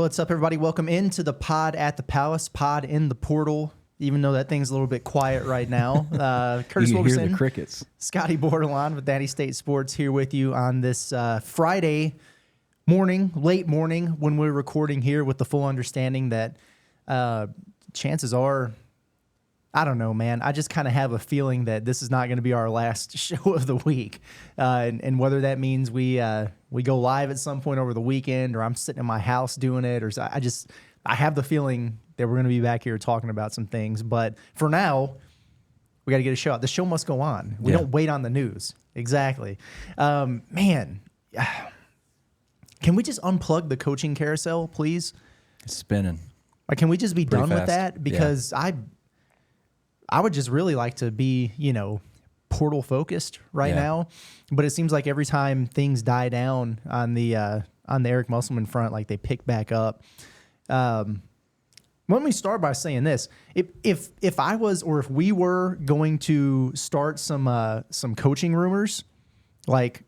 What's up, everybody? Welcome into the pod at the Palace, pod in the portal, even though that thing's a little bit quiet right now. Curtis you can Wilkerson, hear the crickets. Scottie Borderline with Natty State Sports here with you on this Friday morning, late morning, when we're recording here with the full understanding that chances are, I don't know, man. I just kind of have a feeling that this is not going to be our last show of the week. And whether that means we go live at some point over the weekend or I'm sitting in my house doing it, or I have the feeling that we're going to be back here talking about some things. But for now, we got to get a show out. The show must go on. We don't wait on the news. Exactly. Man, can we just unplug the coaching carousel, please? It's spinning. Like, can we just be done with that? Because I would just really like to be, portal focused right now. But it seems like every time things die down on the Eric Musselman front, like they pick back up. Let me start by saying this: if I was, or if we were going to start some coaching rumors, like,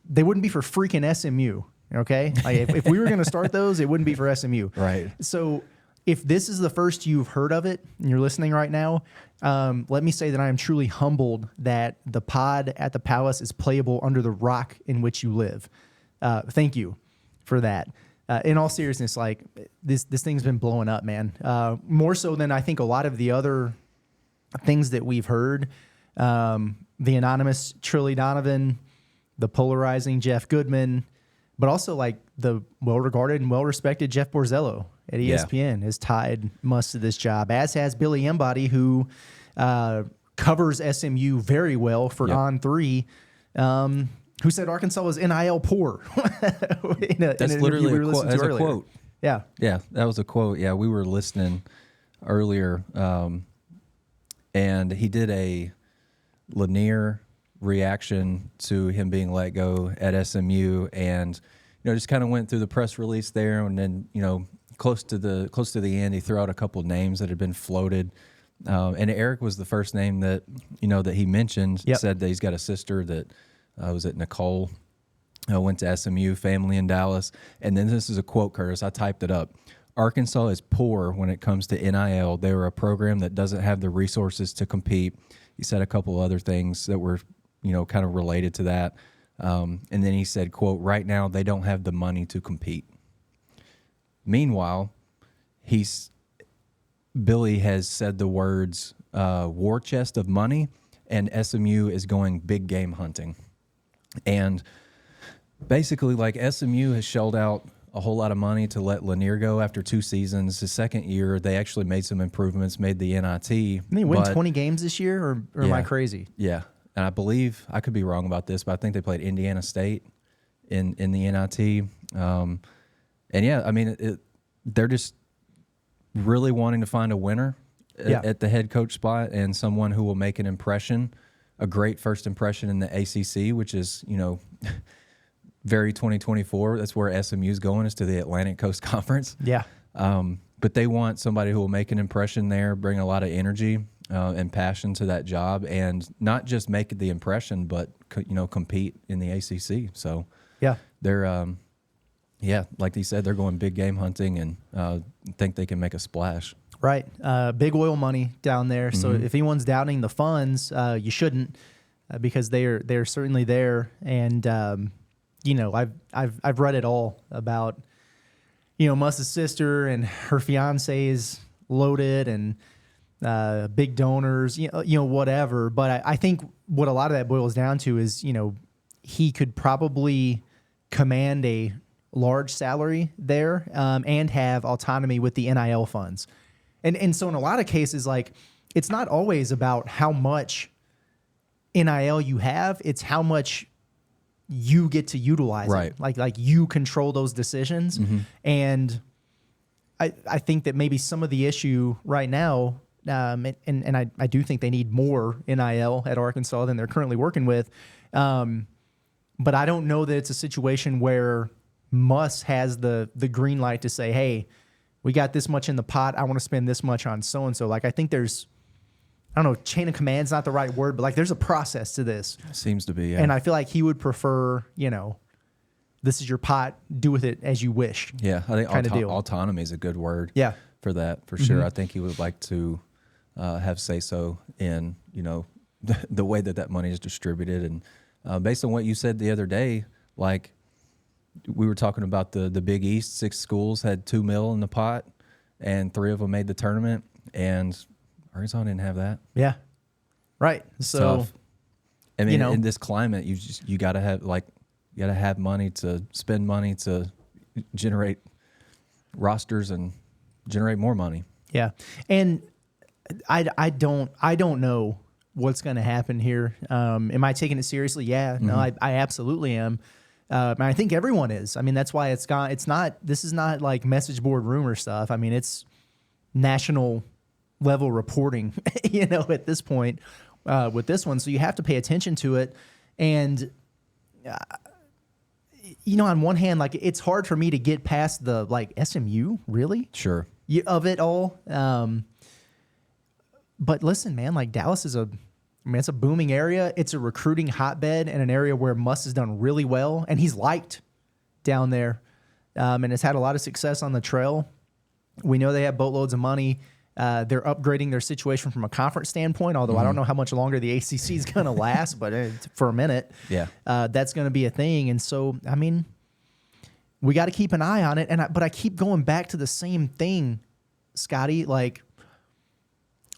they wouldn't be for freaking SMU. Okay, like if we were going to start those, it wouldn't be for SMU. Right. So if this is the first you've heard of it and you're listening right now, let me say that I am truly humbled that the pod at the Palace is playable under the rock in which you live. Thank you for that. In all seriousness, like this thing's been blowing up, man. More so than I think a lot of the other things that we've heard. The anonymous Trilly Donovan, the polarizing Jeff Goodman, but also like the well-regarded and well-respected Jeff Borzello at ESPN has tied Muss to this job, as has Billy Embody, who covers SMU very well for On3, who said Arkansas was NIL poor. That's literally a quote. Yeah. Yeah, that was a quote. Yeah, we were listening earlier, and he did a Lanier reaction to him being let go at SMU, and just kind of went through the press release there, and then close to the end, he threw out a couple names that had been floated, and Eric was the first name that that he mentioned. Yep. Said that he's got a sister that was at Nicole, went to SMU, family in Dallas, and then this is a quote, Curtis. I typed it up. Arkansas is poor when it comes to NIL. They were a program that doesn't have the resources to compete. He said a couple other things that were kind of related to that. And then he said, quote, right now they don't have the money to compete. Meanwhile, Billy has said the words war chest of money, and SMU is going big game hunting. And basically, like, SMU has shelled out a whole lot of money to let Lanier go after 2 seasons. His second year, they actually made some improvements, made the NIT. Didn't he win 20 games this year, or am I crazy? Yeah. And I believe, I could be wrong about this, but I think they played Indiana State in the NIT. And yeah, I mean, they're just really wanting to find a winner at the head coach spot, and someone who will make an impression, a great first impression in the ACC, which is, very 2024. That's where SMU's going, is to the Atlantic Coast Conference. Yeah. But they want somebody who will make an impression there, bring a lot of energy and passion to that job, and not just make the impression, but compete in the ACC. So yeah, they're like he said, they're going big game hunting, and think they can make a splash. Right, big oil money down there. So if anyone's doubting the funds, you shouldn't, because they're certainly there. And I've read it all about Muss's sister and her fiance is loaded, and big donors, whatever. But I think what a lot of that boils down to is, he could probably command a large salary there, and have autonomy with the NIL funds. And so in a lot of cases, like, it's not always about how much NIL you have, it's how much you get to utilize it. Like you control those decisions. And I think that maybe some of the issue right now, and I do think they need more NIL at Arkansas than they're currently working with. But I don't know that it's a situation where Muss has the green light to say, hey, we got this much in the pot, I want to spend this much on so-and-so. Like, I think there's, I don't know, chain of command's not the right word, but like there's a process to this. Seems to be, yeah. And I feel like he would prefer, this is your pot, do with it as you wish. Yeah, I think Kinda deal. autonomy is a good word. Yeah. For that, for sure. I think he would like to have say so in the way that money is distributed. And based on what you said the other day, like we were talking about the Big East, 6 schools had $2 million in the pot, and 3 of them made the tournament, and Arkansas didn't have that. Yeah. Right. So, Tough. I mean, in this climate, you got to have money to spend money to generate rosters and generate more money. Yeah. And I don't know what's going to happen here. Am I taking it seriously? Yeah. No, I absolutely am. And I think everyone is. I mean, that's why this is not like message board rumor stuff. I mean, it's national level reporting, at this point, with this one. So you have to pay attention to it. And, on one hand, like, it's hard for me to get past the, like, SMU, really? Sure. Of it all. But listen, man, like, Dallas is it's a booming area. It's a recruiting hotbed and an area where Muss has done really well, and he's liked down there, and has had a lot of success on the trail. We know they have boatloads of money. They're upgrading their situation from a conference standpoint, although I don't know how much longer the ACC is going to last, but for a minute, that's going to be a thing. And so, I mean, we got to keep an eye on it. But I keep going back to the same thing, Scottie. Like,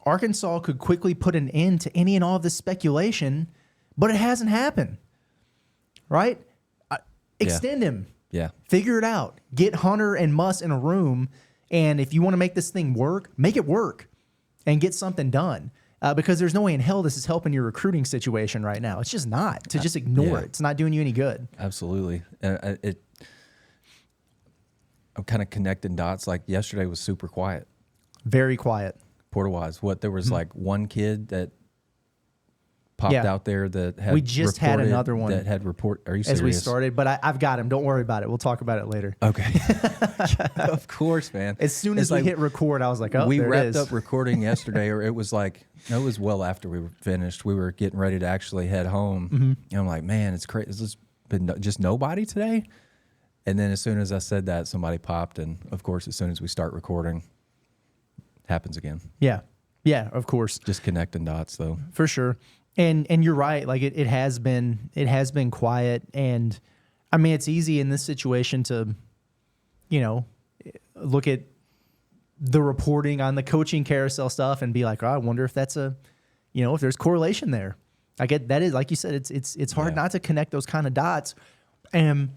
Arkansas could quickly put an end to any and all of this speculation, but it hasn't happened, right? Extend him. Yeah. Figure it out. Get Hunter and Muss in a room, and if you want to make this thing work, make it work and get something done. Because there's no way in hell this is helping your recruiting situation right now. It's just not. To just ignore it. It's not doing you any good. Absolutely. And I'm kind of connecting dots. Like, yesterday was super quiet. Very quiet. Porter-wise, there was like one kid that popped out there that had we just had another one that had report. Are you serious? As we started, but I've got him. Don't worry about it. We'll talk about it later. Okay. Of course, man. As soon as we hit record, I was like, oh, we there wrapped it is. up recording yesterday, or it was well after we were finished. We were getting ready to actually head home, and I'm like, man, it's crazy. Has this been just nobody today? And then as soon as I said that, somebody popped, and of course, as soon as we start recording, happens again. Yeah, of course. Just connecting dots, though. For sure. And you're right. Like, it has been quiet, and I mean, it's easy in this situation to, look at the reporting on the coaching carousel stuff and be like, oh, I wonder if that's if there's correlation there. I get that is, like you said, it's hard not to connect those kind of dots, and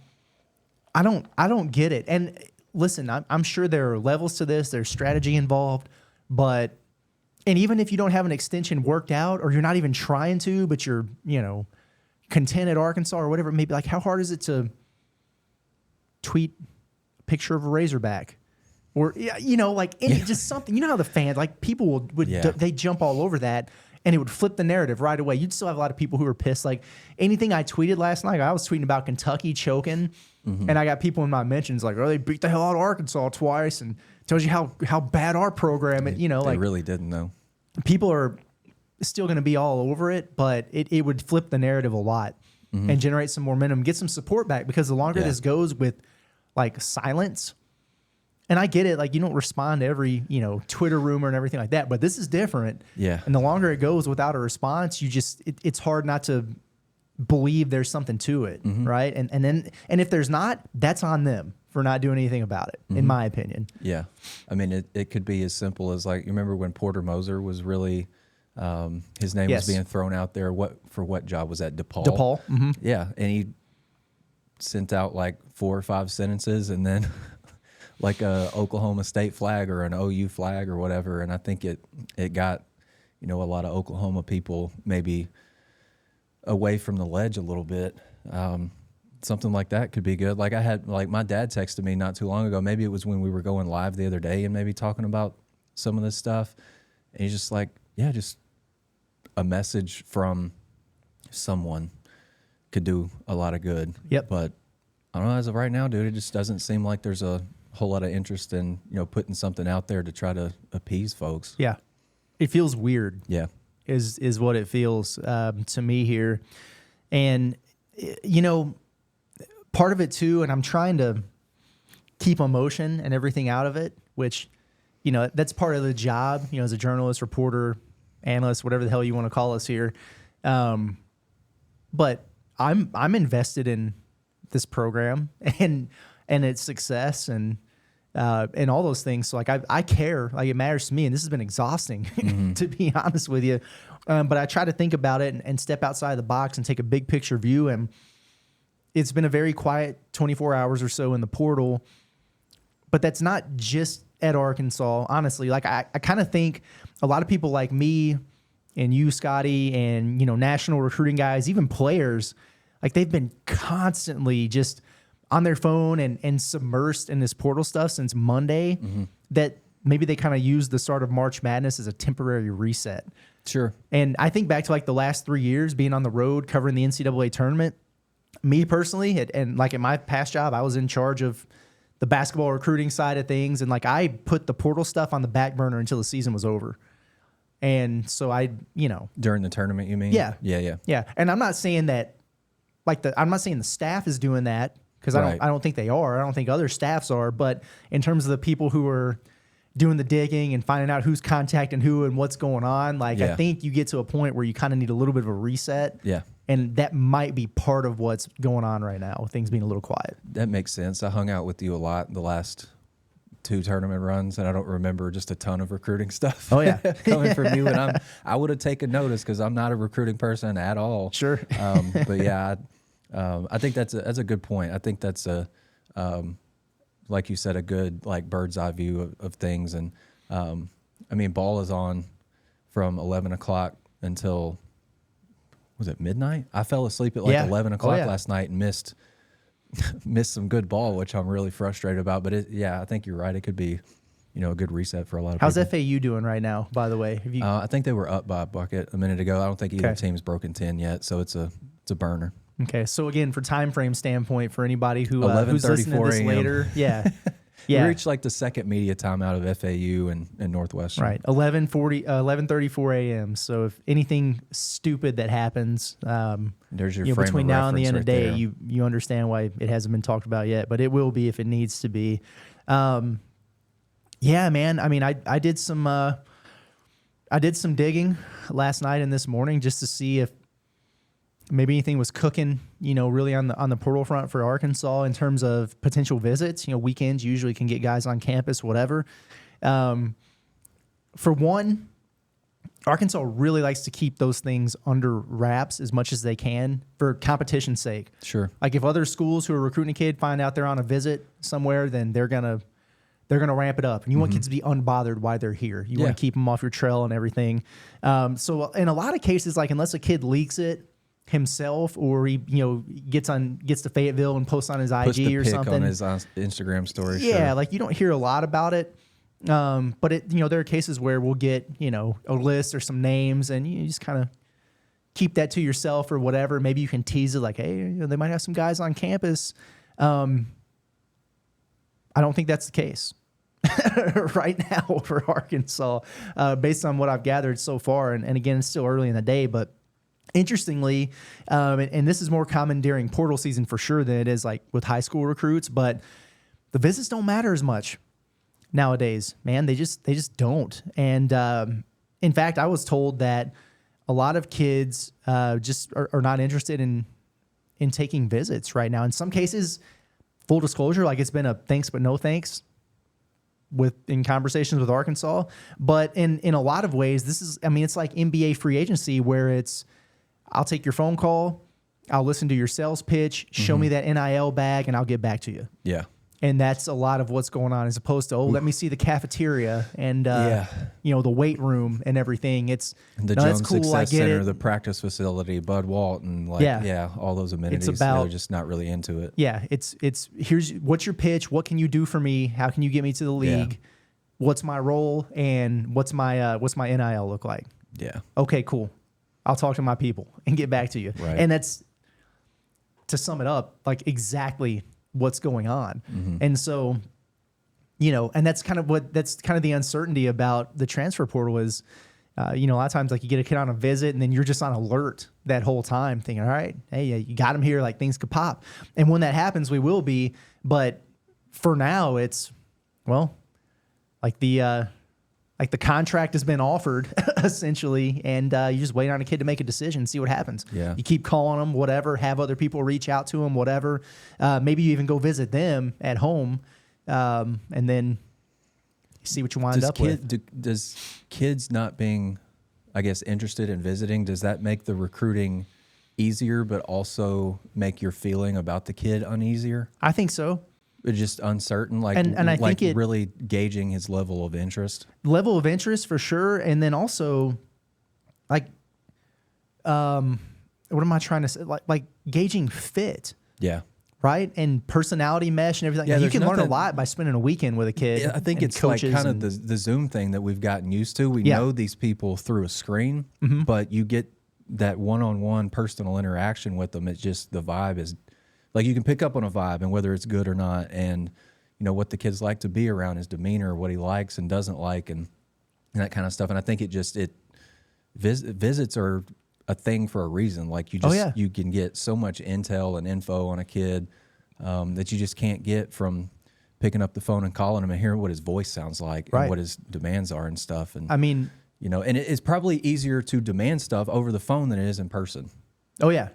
I don't get it. And listen, I'm sure there are levels to this. There's strategy involved, and even if you don't have an extension worked out, or you're not even trying to, but you're, content at Arkansas or whatever, maybe, like, how hard is it to tweet a picture of a Razorback? Or, just something, how the fans, like, people they jump all over that, and it would flip the narrative right away. You'd still have a lot of people who are pissed. Like, anything I tweeted last night, I was tweeting about Kentucky choking, and I got people in my mentions like, oh, they beat the hell out of Arkansas twice, and tells you how bad our program is, They really didn't, though. People are still going to be all over it, but it would flip the narrative a lot and generate some momentum, get some support back, because the longer this goes with, like, silence, and I get it, like, you don't respond to every, Twitter rumor and everything like that, but this is different. Yeah. And the longer it goes without a response, it's hard not to believe there's something to it, right? And if there's not, that's on them for not doing anything about it, in my opinion. Yeah. I mean, it could be as simple as, like, you remember when Porter Moser was really, his name was being thrown out there. For what job was that? DePaul? DePaul. Mm-hmm. Yeah. And he sent out like 4 or 5 sentences, and then like a Oklahoma State flag or an OU flag or whatever. And I think it got, a lot of Oklahoma people maybe away from the ledge a little bit. Something like that could be good. Like, my dad texted me not too long ago. Maybe it was when we were going live the other day and maybe talking about some of this stuff. And he's just like, yeah, just a message from someone could do a lot of good. Yep. But I don't know, as of right now, dude, it just doesn't seem like there's a whole lot of interest in, putting something out there to try to appease folks. Yeah. It feels weird. Yeah. Is what it feels to me here. And, part of it too, and I'm trying to keep emotion and everything out of it, which, you know, that's part of the job, you know, as a journalist, reporter, analyst, whatever the hell you want to call us here. But I'm invested in this program and its success and all those things. So like I care, like it matters to me, and this has been exhausting to be honest with you. But I try to think about it and step outside the box and take a big picture view. And it's been a very quiet 24 hours or so in the portal, but that's not just at Arkansas. Honestly, like I kind of think a lot of people like me and you, Scottie, and, you know, national recruiting guys, even players, like they've been constantly just on their phone and submersed in this portal stuff since Monday, that maybe they kind of use the start of March Madness as a temporary reset. Sure. And I think back to like the last 3 years being on the road covering the NCAA tournament. Me personally, and like in my past job, I was in charge of the basketball recruiting side of things. And like I put the portal stuff on the back burner until the season was over. And so you know. During the tournament, you mean? Yeah. Yeah. Yeah. And I'm not saying that, I'm not saying the staff is doing that, because I don't think they are. I don't think other staffs are. But in terms of the people who are doing the digging and finding out who's contacting who and what's going on, like I think you get to a point where you kind of need a little bit of a reset. Yeah. And that might be part of what's going on right now, with things being a little quiet. That makes sense. I hung out with you a lot the last 2 tournament runs, and I don't remember just a ton of recruiting stuff. Oh yeah, coming from you, and I would have taken notice because I'm not a recruiting person at all. Sure. But yeah, I think that's a good point. I think that's like you said, a good like bird's eye view of things. And I mean, ball is on from 11 o'clock until, was it midnight? I fell asleep at like 11 o'clock last night and missed some good ball, which I'm really frustrated about. But I think you're right. It could be, you know, a good reset for a lot of How's people. FAU doing right now, by the way? I think they were up by a bucket a minute ago. I don't think either team's broken 10 yet, so it's a burner. Okay, so again, for time frame standpoint, for anybody who's listening to this later, yeah. We reached like the second media timeout of FAU and Northwestern. Right, 11:34 a.m. So if anything stupid that happens, there's your frame between now and the end of the day, there. you understand why it hasn't been talked about yet, but it will be if it needs to be. Yeah, man. I mean, I did some digging last night and this morning just to see if maybe anything was cooking, you know, really on the portal front for Arkansas in terms of potential visits. You know, weekends usually can get guys on campus, whatever. For one, Arkansas really likes to keep those things under wraps as much as they can for competition's sake. Sure. Like if other schools who are recruiting a kid find out they're on a visit somewhere, then they're gonna ramp it up. And you want kids to be unbothered while they're here. You want to keep them off your trail and everything. So in a lot of cases, like unless a kid leaks it himself or he, you know, gets to Fayetteville and posts on his IG or something on his Instagram story. Yeah, like you don't hear a lot about it. But it, you know, there are cases where we'll get, you know, a list or some names, and you just kind of keep that to yourself or whatever. Maybe you can tease it like, hey, you know, they might have some guys on campus. I don't think that's the case right now for Arkansas, based on what I've gathered so far. And again, it's still early in the day, but interestingly, and this is more common during portal season for sure than it is like with high school recruits, but the visits don't matter as much nowadays, man. They just don't. And in fact, I was told that a lot of kids just are not interested in taking visits right now. In some cases, full disclosure, like it's been a thanks but no thanks in conversations with Arkansas. But in a lot of ways, this is, I mean, it's like NBA free agency where it's, I'll take your phone call, I'll listen to your sales pitch, show me that NIL bag, and I'll get back to you. Yeah. And that's a lot of what's going on, as opposed to, let me see the cafeteria and you know, the weight room and everything. It's the Jones Success Center, the practice facility, Bud Walton, all those amenities. It's about, they're just not really into it. Yeah, it's here's what's your pitch, what can you do for me, how can you get me to the league, what's my role, and what's my NIL look like. Yeah. Okay, cool. I'll talk to my people and get back to you. Right. And that's, to sum it up, like exactly what's going on. And so, you know, and that's kind of the uncertainty about the transfer portal is, You know, a lot of times like you get a kid on a visit and then you're just on alert that whole time thinking, all right, hey, you got him here, like things could pop. And when that happens, we will be. But for now, it's, well, like the contract has been offered essentially, and you just wait on a kid to make a decision, see what happens. Yeah. You keep calling them, whatever, have other people reach out to them, whatever. Maybe you even go visit them at home, and then see what you wind up with. Does kids not being, I guess, interested in visiting, does that make the recruiting easier, but also make your feeling about the kid uneasier? I think so. It's just uncertain, like, and I like think really gauging his level of interest. Level of interest for sure, and then also, like, what am I trying to say? Like gauging fit. Yeah. Right? And personality mesh and everything. Yeah, you can learn a nothing- lot by spending a weekend with a kid. Yeah, I think and it's like coaches kind of and- the Zoom thing that we've gotten used to. We Yeah. know these people through a screen, but you get that one-on-one personal interaction with them. It's just the vibe is like you can pick up on a vibe and whether it's good or not, and you know what the kids like to be around, his demeanor, what he likes and doesn't like, and that kind of stuff. And I think visits are a thing for a reason. Like you just you can get so much intel and info on a kid that you just can't get from picking up the phone and calling him and hearing what his voice sounds like and what his demands are and stuff. And I mean, you know, and it's probably easier to demand stuff over the phone than it is in person. oh yeah.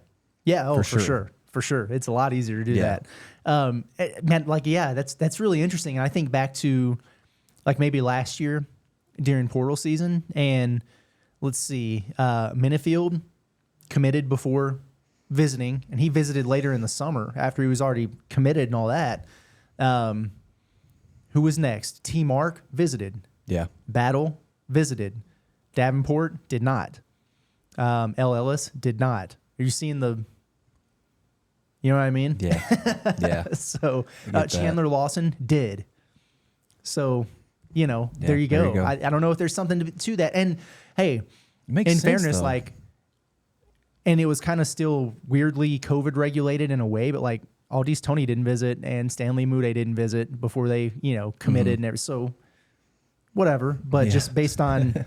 Yeah. Oh, For sure. For sure. It's a lot easier to do that. Man, like, yeah, that's really interesting. And I think back to like maybe last year during portal season, and let's see, Minifield committed before visiting, and he visited later in the summer after he was already committed and all that. Who was next? T. Mark visited. Yeah. Battle visited. Davenport did not. L. Ellis did not. Are you seeing the... You know what I mean? Yeah. Yeah. So that. Chandler Lawson did. So, you know, there you go. I don't know if there's something to that. And hey, It makes in sense, fairness, though. like, and it was kind of still weirdly COVID regulated in a way, but like Aldis Tony didn't visit and Stanley Mude didn't visit before they, you know, committed and everything. So whatever, but just based on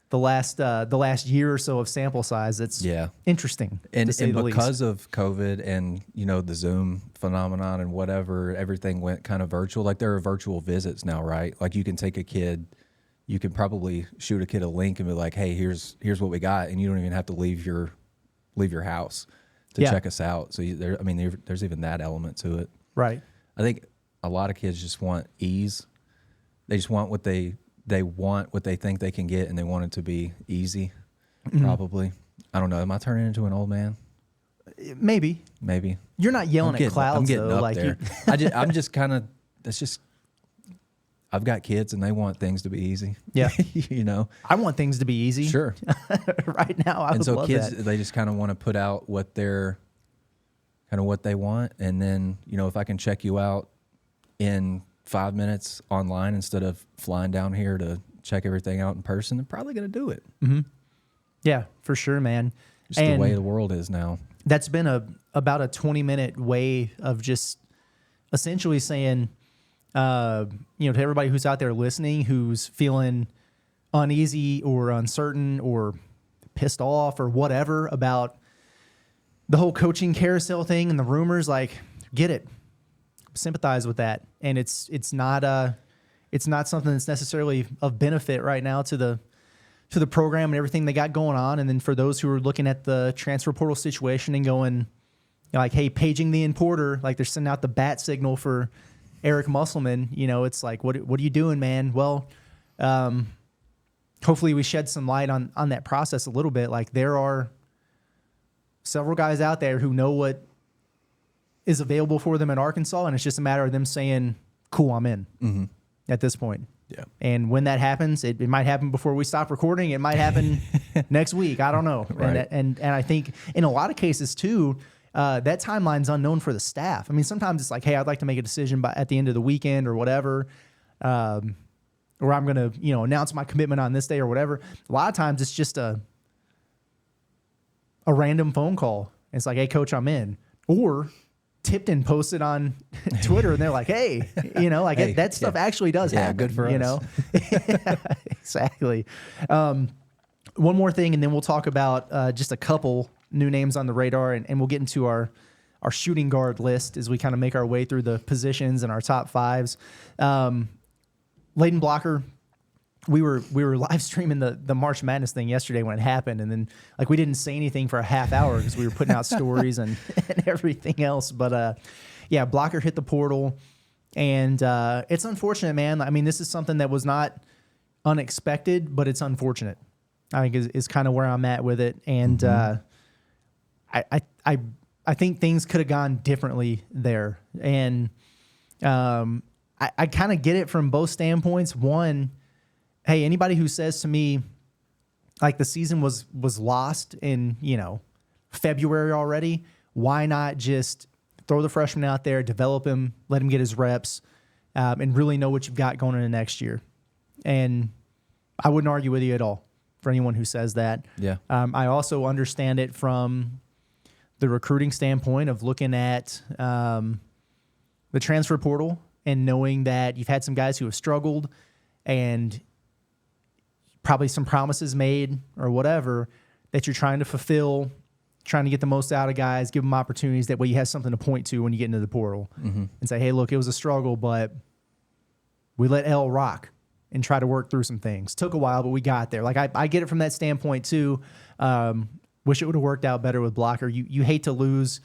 the last year or so of sample size, that's interesting. And, to say the because least. of COVID and, you know, the Zoom phenomenon and whatever, everything went kind of virtual. Like there are virtual visits now, right? Like you can take a kid, you can probably shoot a kid a link and be like, hey, here's what we got. And you don't even have to leave your house to check us out. So there's even that element to it. Right. I think a lot of kids just want ease. They just want what they want, what they think they can get, and they want it to be easy, probably. I don't know. Am I turning into an old man? Maybe. You're not yelling at clouds, I'm getting though. up Like there. I'm just kind of, that's just, I've got kids and they want things to be easy. Yeah. You know? I want things to be easy. Sure. Right now, I And would so love kids, that. they just kind of want to put out what they're, kind of what they want. And then, you know, if I can check you out in 5 minutes online instead of flying down here to check everything out in person, they're probably going to do it. Mm-hmm. Yeah, for sure, man. Just the way the world is now. That's been about a 20-minute way of just essentially saying, you know, to everybody who's out there listening, who's feeling uneasy or uncertain or pissed off or whatever about the whole coaching carousel thing and the rumors, like, get it. Sympathize with that. And it's not something that's necessarily of benefit right now to the program and everything they got going on. And then for those who are looking at the transfer portal situation and going, you know, like, hey, paging the importer, like they're sending out the bat signal for Eric Musselman, you know, it's like, what are you doing, man? Well, hopefully we shed some light on that process a little bit. Like there are several guys out there who know what is available for them in Arkansas, and it's just a matter of them saying, cool, I'm in at this point. Yeah. And when that happens, it might happen before we stop recording. It might happen next week. I don't know. Right. And I think in a lot of cases too, that timeline's unknown for the staff. I mean, sometimes it's like, hey, I'd like to make a decision at the end of the weekend or whatever, or I'm going to, you know, announce my commitment on this day or whatever. A lot of times it's just a random phone call. It's like, hey, coach, I'm in. Or Tipton posted on Twitter, and they're like, "Hey, like Hey, that stuff actually does happen." good for us. Exactly. One more thing, and then we'll talk about just a couple new names on the radar, and we'll get into our shooting guard list as we kind of make our way through the positions and our top fives. Layden Blocker, we were live streaming the March Madness thing yesterday when it happened, and then like we didn't say anything for a half hour because we were putting out stories and everything else. But yeah, Blocker hit the portal, and it's unfortunate, man. I mean, this is something that was not unexpected, but it's unfortunate. I think is kind of where I'm at with it, and I think things could have gone differently there, and I kind of get it from both standpoints. One, hey, anybody who says to me like the season was lost in February already, why not just throw the freshman out there, develop him, let him get his reps, and really know what you've got going into next year? And I wouldn't argue with you at all for anyone who says that. Yeah. I also understand it from the recruiting standpoint of looking at the transfer portal and knowing that you've had some guys who have struggled and probably some promises made or whatever that you're trying to fulfill, trying to get the most out of guys, give them opportunities. That way you have something to point to when you get into the portal and say, hey, look, it was a struggle, but we let L rock and try to work through some things. Took a while, but we got there. Like I get it from that standpoint too. Wish it would have worked out better with Blocker. You hate to lose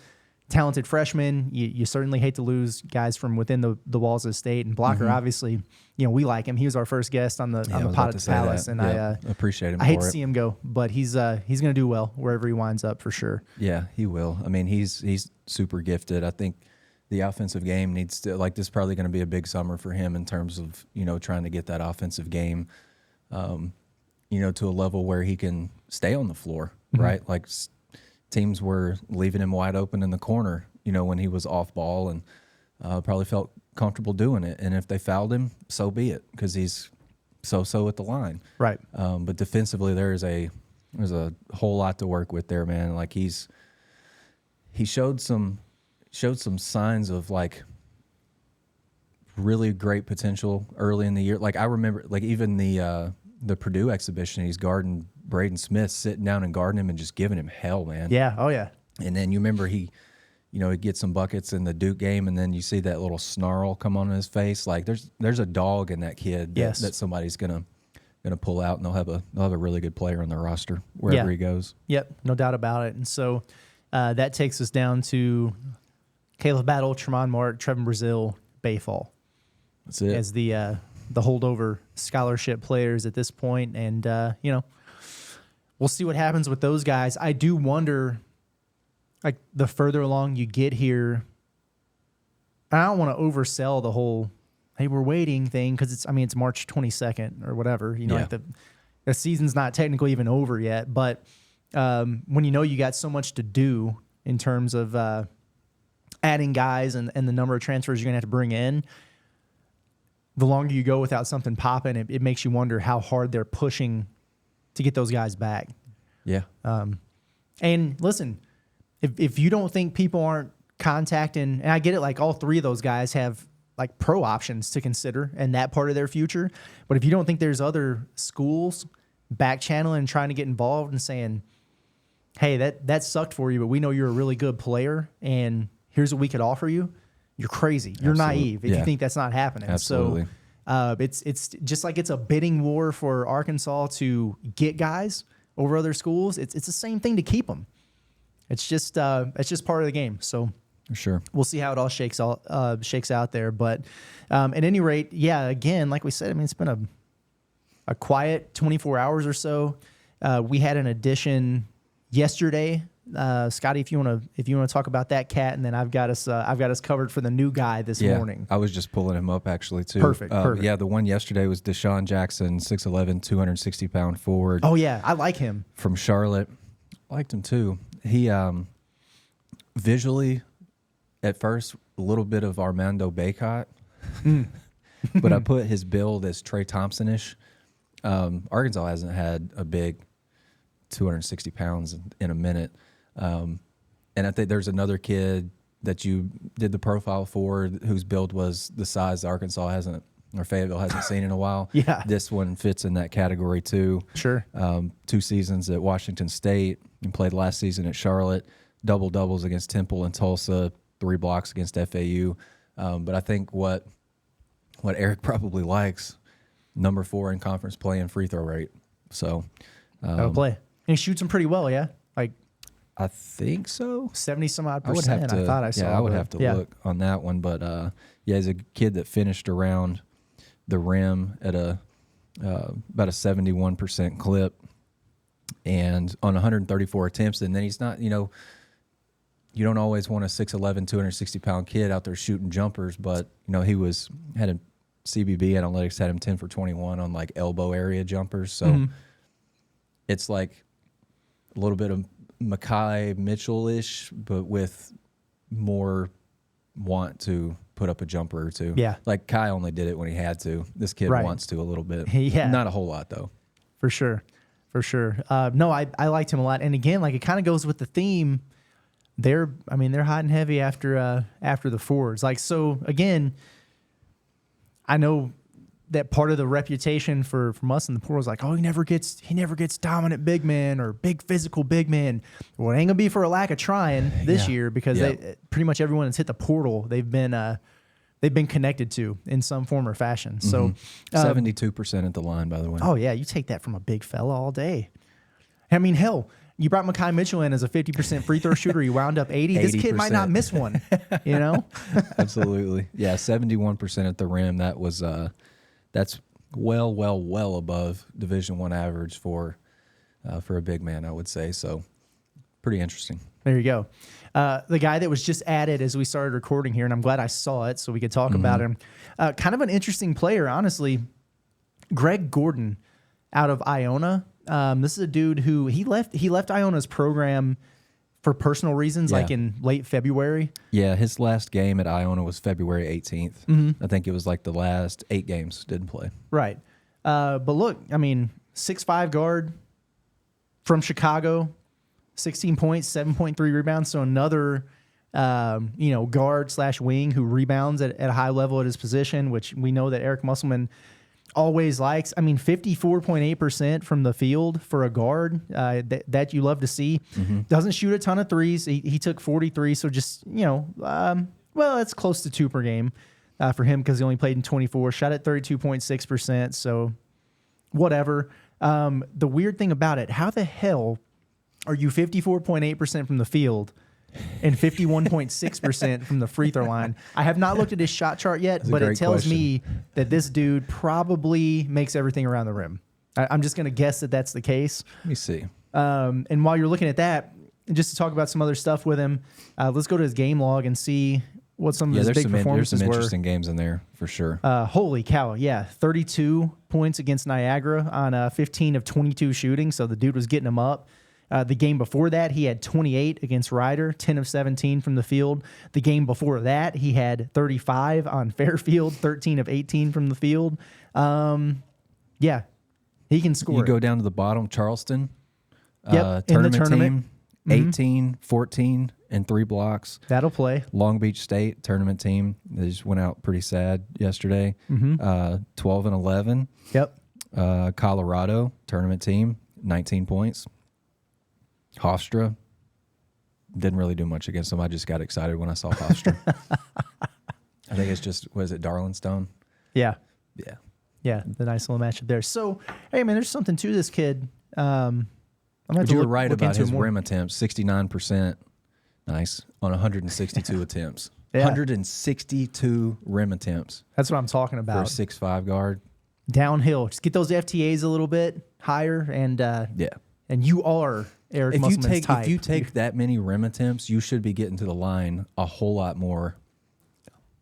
talented freshmen. You certainly hate to lose guys from within the walls of the state. And Blocker, obviously, we like him. He was our first guest on the pod at the Palace, and I appreciate him. I hate to see him go, but he's going to do well wherever he winds up for sure. Yeah, he will. I mean, he's super gifted. I think the offensive game needs to, like, this is probably going to be a big summer for him in terms of trying to get that offensive game, to a level where he can stay on the floor, right? Like teams were leaving him wide open in the corner, when he was off ball, and probably felt comfortable doing it. And if they fouled him, so be it, because he's so at the line. Right. But defensively, there's a whole lot to work with there, man. Like he showed some signs of like really great potential early in the year. Like I remember, like even the Purdue exhibition, he's guarding Braden Smith, sitting down and guarding him and just giving him hell, man. Yeah. Oh yeah. And then you remember he gets some buckets in the Duke game, and then you see that little snarl come on his face. Like there's a dog in that kid that somebody's gonna pull out, and they'll have a really good player on their roster wherever he goes. Yep, no doubt about it. And so that takes us down to Caleb Battle, Tremont Mark, Trevin Brazil, Bayfall. That's it. As the holdover scholarship players at this point, and we'll see what happens with those guys. I do wonder, like, the further along you get here, I don't want to oversell the whole "hey, we're waiting" thing, because it's March 22nd or whatever. Like the season's not technically even over yet, but when you got so much to do in terms of adding guys and the number of transfers you're gonna have to bring in, the longer you go without something popping, it makes you wonder how hard they're pushing to get those guys back. Yeah. And listen, if you don't think people aren't contacting, and I get it, like all three of those guys have like pro options to consider and that part of their future, but if you don't think there's other schools back channeling and trying to get involved and saying, hey, that sucked for you, but we know you're a really good player and here's what we could offer you, you're crazy. You're naive if you think that's not happening. Absolutely. So it's just like it's a bidding war for Arkansas to get guys over other schools. It's the same thing to keep them. It's just part of the game. So sure, we'll see how it all shakes out there. But at any rate, yeah, again, like we said, it's been a quiet 24 hours or so. We had an addition yesterday. Scottie, if you want to talk about that cat, and then I've got us covered for the new guy this morning. I was just pulling him up actually too. Perfect. Yeah, the one yesterday was Deshaun Jackson, 6'11", 260-pound forward. Oh yeah, I like him. From Charlotte. I liked him too. He visually, at first, a little bit of Armando Bacot, but I put his build as Trey Thompson-ish. Arkansas hasn't had a big 260 pounds in a minute. And I think there's another kid that you did the profile for, whose build was the size Arkansas hasn't or Fayetteville hasn't seen in a while. Yeah. This one fits in that category too. Sure. 2 seasons at Washington State and played last season at Charlotte. Doubles against Temple and Tulsa. 3 blocks against FAU. But I think what Eric probably likes, number 4 in conference play and free throw rate. So That'll play. And he shoots them pretty well, yeah? Like I think so. 70 some odd I would percent. have to. I thought I saw. Yeah, I would have to look on that one. But yeah, he's a kid that finished around the rim at about a 71% clip, and on 134 attempts. And then he's not, you don't always want a 6'11", 260-pound kid out there shooting jumpers, but he had a CBB analytics had him 10 for 21 on like elbow area jumpers. So it's like a little bit of Makai Mitchell-ish, but with more want to put up a jumper or two. Yeah. Like Kai only did it when he had to. This kid wants to a little bit. Yeah. Not a whole lot though. For sure. No, I liked him a lot. And again, like it kind of goes with the theme. They're hot and heavy after the forwards. Like, so again, I know that part of the reputation from us in the pool is like, oh, he never gets dominant big man or big physical big man. Well, it ain't gonna be for a lack of trying this year, because they pretty much everyone that's hit the portal, they've been connected to in some form or fashion. So 72% at the line, by the way. Oh yeah, you take that from a big fella all day. I mean, hell, you brought Makai Mitchell in as a 50% free throw shooter. You wound up 80. This kid might not miss one. Absolutely. Yeah, 71% at the rim. That was that's well above Division I average for a big man, I would say. So pretty interesting. There you go. The guy that was just added as we started recording here, and I'm glad I saw it so we could talk about him. Kind of an interesting player, honestly. Greg Gordon out of Iona. This is a dude who he left Iona's program for personal reasons, like in late February. Yeah, his last game at Iona was February 18th. I think it was like the last 8 games didn't play. Right. But look, I mean, 6'5" guard from Chicago, 16 points, 7.3 rebounds. So another, guard/wing who rebounds at a high level at his position, which we know that Eric Musselman always likes. I mean, 54.8% from the field for a guard, that you love to see. Doesn't shoot a ton of threes. He took 43, so just, it's close to 2 per game for him because he only played in 24. Shot at 32.6%, so whatever. The weird thing about it, how the hell are you 54.8% from the field and 51.6% from the free throw line? I have not looked at his shot chart yet, but it tells me that this dude probably makes everything around the rim. I'm just going to guess that that's the case. Let me see. And while you're looking at that, just to talk about some other stuff with him, let's go to his game log and see what some of his big performances were. There's some interesting games in there for sure. Holy cow, yeah. 32 points against Niagara on 15 of 22 shooting, so the dude was getting them up. The game before that, he had 28 against Ryder, 10 of 17 from the field. The game before that, he had 35 on Fairfield, 13 of 18 from the field. Yeah, he can score. You go down to the bottom, Charleston. Yep, in the tournament. Team, 18, 14, and 3 blocks. That'll play. Long Beach State tournament team. They just went out pretty sad yesterday. 12 and 11. Yep. Colorado tournament team, 19 points. Hofstra, didn't really do much against them. I just got excited when I saw Hofstra. I think it's just, was it Darlingstone? Yeah. Yeah. Yeah, the nice little matchup there. So, hey, man, there's something to this kid. You were right about his rim attempts, 69%. Nice. On 162 attempts. Yeah. 162 rim attempts. That's what I'm talking about. For a 6'5" guard. Downhill. Just get those FTAs a little bit higher, and and you are Eric Musselman's type. If you take that many rim attempts, you should be getting to the line a whole lot more.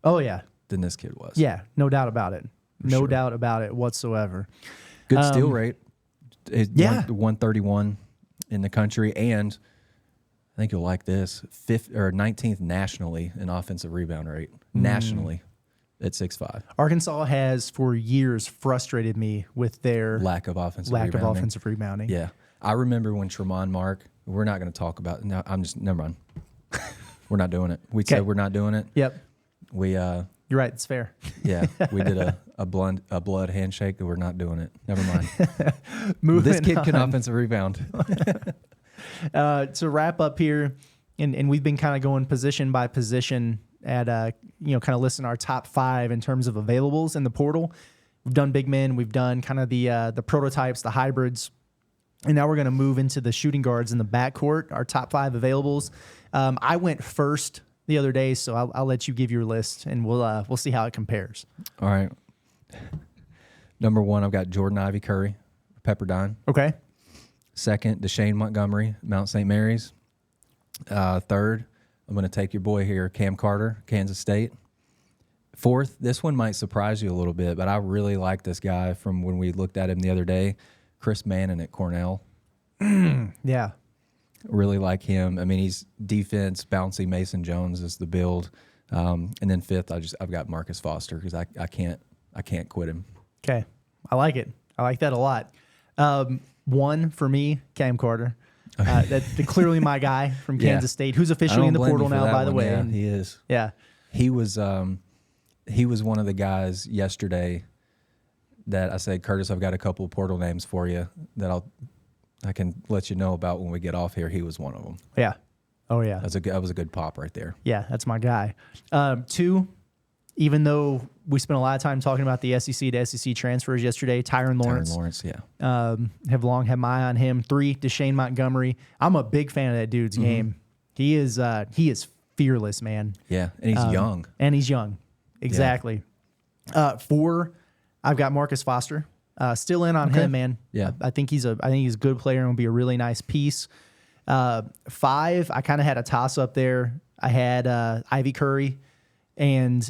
Oh yeah, than this kid was. Yeah, no doubt about it. No doubt about it whatsoever. Good steal rate. 131 in the country, and I think you'll like this, 19th nationally in offensive rebound rate. Nationally at 6'5". Arkansas has for years frustrated me with their lack of offensive rebounding. Yeah. I remember when Tremont Mark, we're not going to talk about it. No, never mind. We're not doing it. We said we're not doing it. Yep. We You're right. It's fair. yeah, we did a blood handshake. We're not doing it. Never mind. Moving This kid can on. offensive rebound. To wrap up here, and we've been kind of going position by position at kind of listing our top 5 in terms of availables in the portal. We've done big men, we've done kind of the prototypes, the hybrids, and now we're going to move into the shooting guards in the backcourt. Our top 5 availables. I went first the other day, so I'll let you give your list, and we'll see how it compares. All right. Number 1, I've got Jordan Ivy Curry, Pepperdine. Okay. Second, Deshane Montgomery, Mount St. Mary's. Third, I'm going to take your boy here, Cam Carter, Kansas State. Fourth, this one might surprise you a little bit, but I really like this guy from when we looked at him the other day, Chris Mannon at Cornell. Yeah. Really like him. I mean, he's defense, bouncy. Mason Jones is the build. And then fifth, I've got Marcus Foster because I can't quit him. Okay. I like it. I like that a lot. 1 for me, Cam Carter. That's clearly my guy from Kansas State, who's officially in the portal now, by the way. Yeah, he is. Yeah. He was one of the guys yesterday that I said, Curtis, I've got a couple of portal names for you that I can let you know about when we get off here. He was one of them. Yeah. Oh, yeah. That was a good pop right there. Yeah, that's my guy. 2, even though we spent a lot of time talking about the SEC to SEC transfers yesterday, Tyron Lawrence. Yeah. Have long had my eye on him. 3, Deshane Montgomery. I'm a big fan of that dude's game. He is fearless, man. Yeah, and he's young. And he's young. Exactly. 4, I've got Marcus Foster. Still in on him, man. Yeah. I think he's a good player and will be a really nice piece. 5, I kind of had a toss up there. I had Ivy Curry and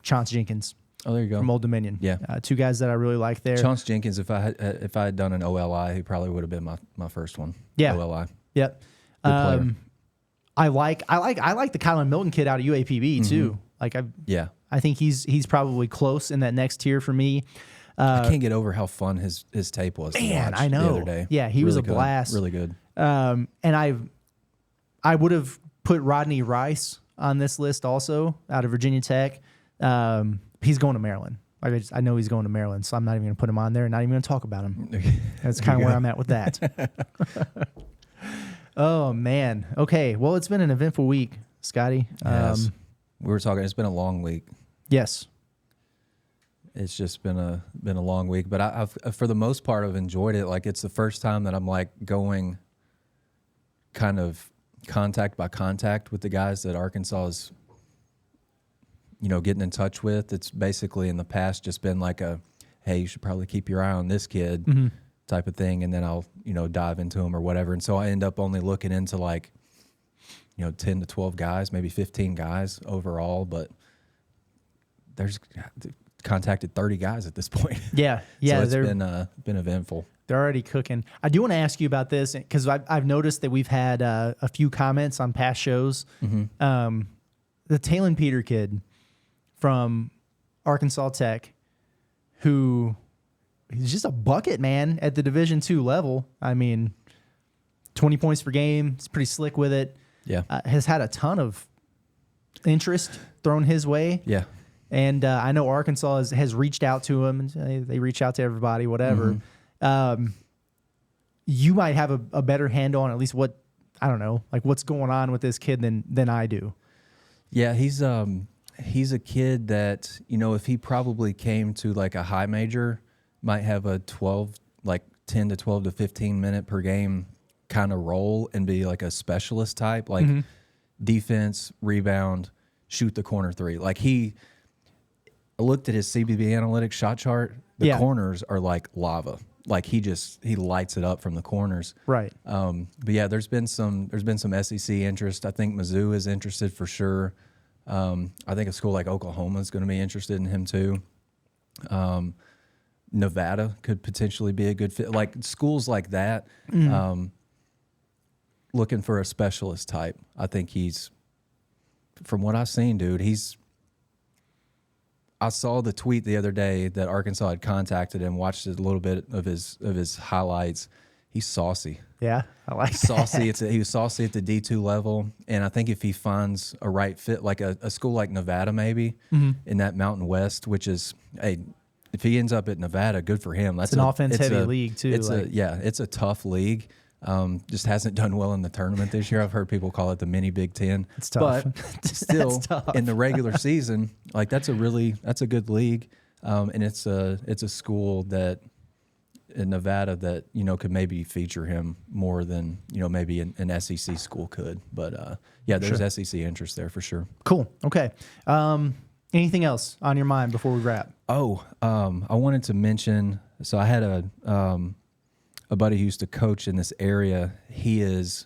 Chauncey Jenkins. Oh, there you go. From Old Dominion. Yeah. 2 guys that I really like there. Chauncey Jenkins, if I had done an OLI, he probably would have been my first one. Yeah. OLI. Yep. Good player. I like the Kylan Milton kid out of UAPB too. I think he's probably close in that next tier for me. I can't get over how fun his tape was. Man, to watch I know. The other day. Yeah, he was a blast. Really good. And I would have put Rodney Rice on this list also out of Virginia Tech. He's going to Maryland. I know he's going to Maryland, so I'm not even going to put him on there and not even going to talk about him. That's kind of where I'm at with that. Oh, man. Okay, well, it's been an eventful week, Scotty. Yes. We were talking, it's been a long week. Yes. It's just been a long week, but I've for the most part I've enjoyed it. Like it's the first time that I'm like going kind of contact by contact with the guys that Arkansas is, getting in touch with. It's basically in the past just been like a, hey, you should probably keep your eye on this kid type of thing, and then I'll dive into him or whatever. And so I end up only looking into like 10 to 12 guys, maybe 15 guys overall, but there's contacted 30 guys at this point. Yeah. So it's been eventful. They're already cooking. I do want to ask you about this because I've noticed that we've had a few comments on past shows. The Talon Peter kid from Arkansas Tech, who he's just a bucket, man, at the Division II level. I mean, 20 points per game. He's pretty slick with it. Yeah. Has had a ton of interest thrown his way. Yeah. And I know Arkansas has reached out to him. And they reach out to everybody, whatever. You might have a better handle on at least what's going on with this kid than I do. Yeah, he's a kid that, if he probably came to like a high major, might have a 10 to 12 to 15 minute per game kind of role and be like a specialist type, like defense, rebound, shoot the corner 3. Like I looked at his CBB analytics shot chart. The corners are like lava. Like he lights it up from the corners. Right. But yeah, there's been some SEC interest. I think Mizzou is interested for sure. I think a school like Oklahoma is going to be interested in him too. Nevada could potentially be a good fit. Like schools like that, looking for a specialist type. I think from what I've seen, dude, I saw the tweet the other day that Arkansas had contacted him, watched a little bit of his highlights. he's saucy. Yeah, I like Saucy. that. He was saucy at the D2 level, and I think if he finds a right fit, like a school like Nevada, maybe in that Mountain West, which is if he ends up at Nevada, good for him. That's It's an offense-heavy league, too. It's a tough league. Just hasn't done well in the tournament this year. I've heard people call it the mini Big Ten. It's tough. But still, tough. in the regular season, like that's a good league, and it's a school that in Nevada that could maybe feature him more than maybe an SEC school could. But there's SEC interest there for sure. Cool. Okay. Anything else on your mind before we wrap? I wanted to mention. So I had a buddy who used to coach in this area. He is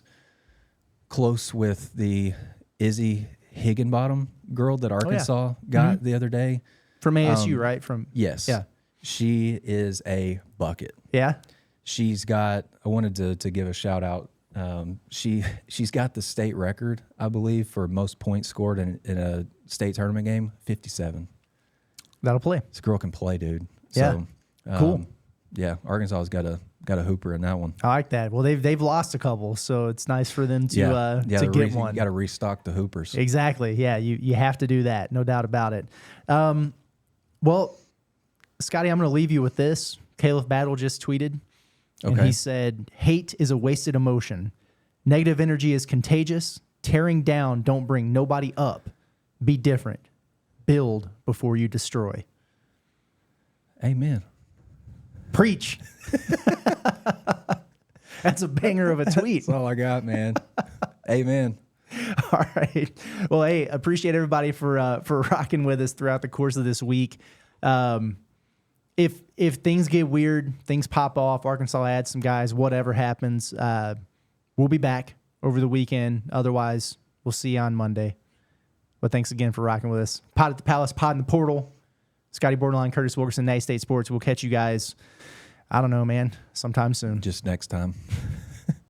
close with the Izzy Higginbottom girl that Arkansas got the other day. From ASU, right? Yes. Yeah. She is a bucket. Yeah. She's got, I wanted to give a shout out. She's got the state record, I believe, for most points scored in a state tournament game, 57. That'll play. This girl can play, dude. Yeah. So, cool. Yeah, Arkansas's got a hooper in that one. I like that. Well, they've lost a couple, so it's nice for them to get one. You got to restock the hoopers. Exactly. Yeah, you have to do that. No doubt about it. Well, Scottie, I'm going to leave you with this. Caleb Battle just tweeted, and he said, "Hate is a wasted emotion. Negative energy is contagious. Tearing down don't bring nobody up. Be different. Build before you destroy." Amen. Preach. That's a banger of a tweet. That's all I got, man. Amen. All right. Well, hey, appreciate everybody for rocking with us throughout the course of this week. If things get weird, things pop off, Arkansas adds some guys, whatever happens, we'll be back over the weekend. Otherwise, we'll see you on Monday. But thanks again for rocking with us. Pod at the Palace, Pod in the Portal. Scottie Borderline, Curtis Wilkerson, Natty State Sports. We'll catch you guys, I don't know, man, sometime soon. Just next time.